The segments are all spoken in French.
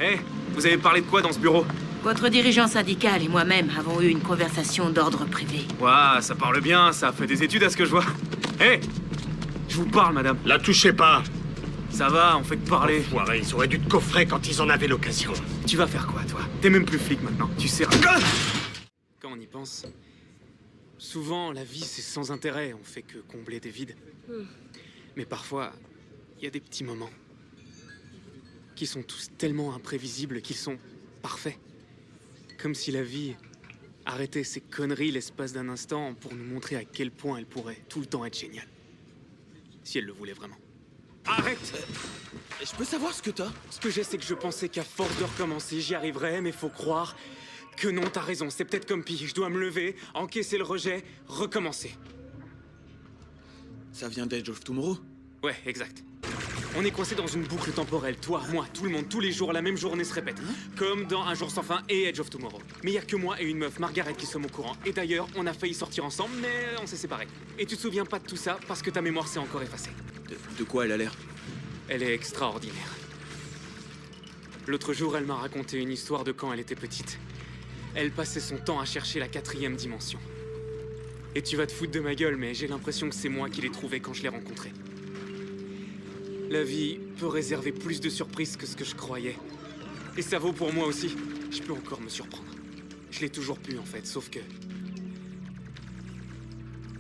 Hé, vous avez parlé de quoi dans ce bureau? Votre dirigeant syndical et moi-même avons eu une conversation d'ordre privé. Ouah, ça parle bien, ça a fait des études à ce que je vois. Hé, je vous parle, madame. La touchez pas. Ça va, on fait que parler. Enfoirés, ils auraient dû te coffrer quand ils en avaient l'occasion. Tu vas faire quoi, toi? T'es même plus flic maintenant, tu sais... Quand on y pense, souvent la vie c'est sans intérêt, on fait que combler des vides. Mais parfois, il y a des petits moments qui sont tous tellement imprévisibles qu'ils sont parfaits. Comme si la vie arrêtait ses conneries l'espace d'un instant pour nous montrer à quel point elle pourrait tout le temps être géniale. Si elle le voulait vraiment. Arrête! Je peux savoir ce que t'as? Ce que j'ai, c'est que je pensais qu'à force de recommencer, j'y arriverais, mais faut croire que non, t'as raison, c'est peut-être comme Pi. Je dois me lever, encaisser le rejet, recommencer. Ça vient d'Edge of Tomorrow? Ouais, exact. On est coincé dans une boucle temporelle, toi, moi, tout le monde, tous les jours, la même journée se répète. Comme dans Un jour sans fin et Edge of Tomorrow. Mais y a que moi et une meuf, Margaret, qui sommes au courant. Et d'ailleurs, on a failli sortir ensemble, mais on s'est séparés. Et tu te souviens pas de tout ça parce que ta mémoire s'est encore effacée. De quoi elle a l'air? Elle est extraordinaire. L'autre jour, elle m'a raconté une histoire de quand elle était petite. Elle passait son temps à chercher la 4e dimension. Et tu vas te foutre de ma gueule, mais j'ai l'impression que c'est moi qui l'ai trouvée quand je l'ai rencontrée. La vie peut réserver plus de surprises que ce que je croyais. Et ça vaut pour moi aussi. Je peux encore me surprendre. Je l'ai toujours pu, en fait, sauf que...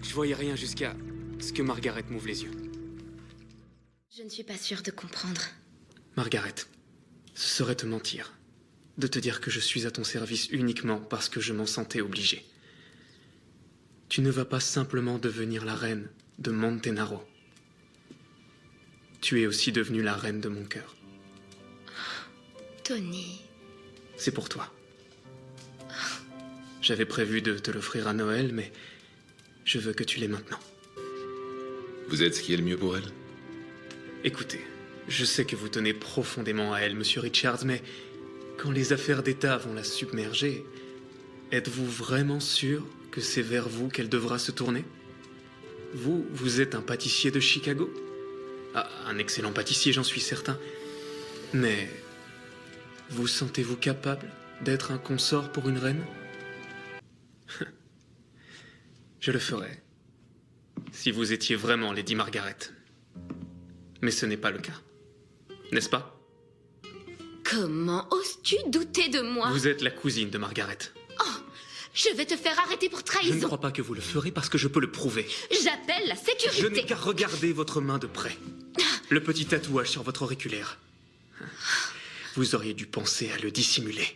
je voyais rien jusqu'à ce que Margaret m'ouvre les yeux. Je ne suis pas sûre de comprendre. Margaret, ce serait te mentir de te dire que je suis à ton service uniquement parce que je m'en sentais obligé. Tu ne vas pas simplement devenir la reine de Montenaro. Tu es aussi devenue la reine de mon cœur. Tony... C'est pour toi. J'avais prévu de te l'offrir à Noël, mais je veux que tu l'aies maintenant. Vous êtes ce qui est le mieux pour elle? Écoutez, je sais que vous tenez profondément à elle, monsieur Richards, mais quand les affaires d'État vont la submerger, êtes-vous vraiment sûr que c'est vers vous qu'elle devra se tourner? Vous êtes un pâtissier de Chicago? Ah, un excellent pâtissier, j'en suis certain. Mais vous sentez-vous capable d'être un consort pour une reine? Je le ferais, si vous étiez vraiment Lady Margaret. Mais ce n'est pas le cas, n'est-ce pas? Comment oses-tu douter de moi? Vous êtes la cousine de Margaret. Je vais te faire arrêter pour Je ne trahison. crois pas que vous le ferez parce que je peux le prouver. J'appelle la Je sécurité. n'ai qu'à regarder votre main de près. Le petit tatouage sur votre auriculaire. Vous auriez dû penser à le dissimuler.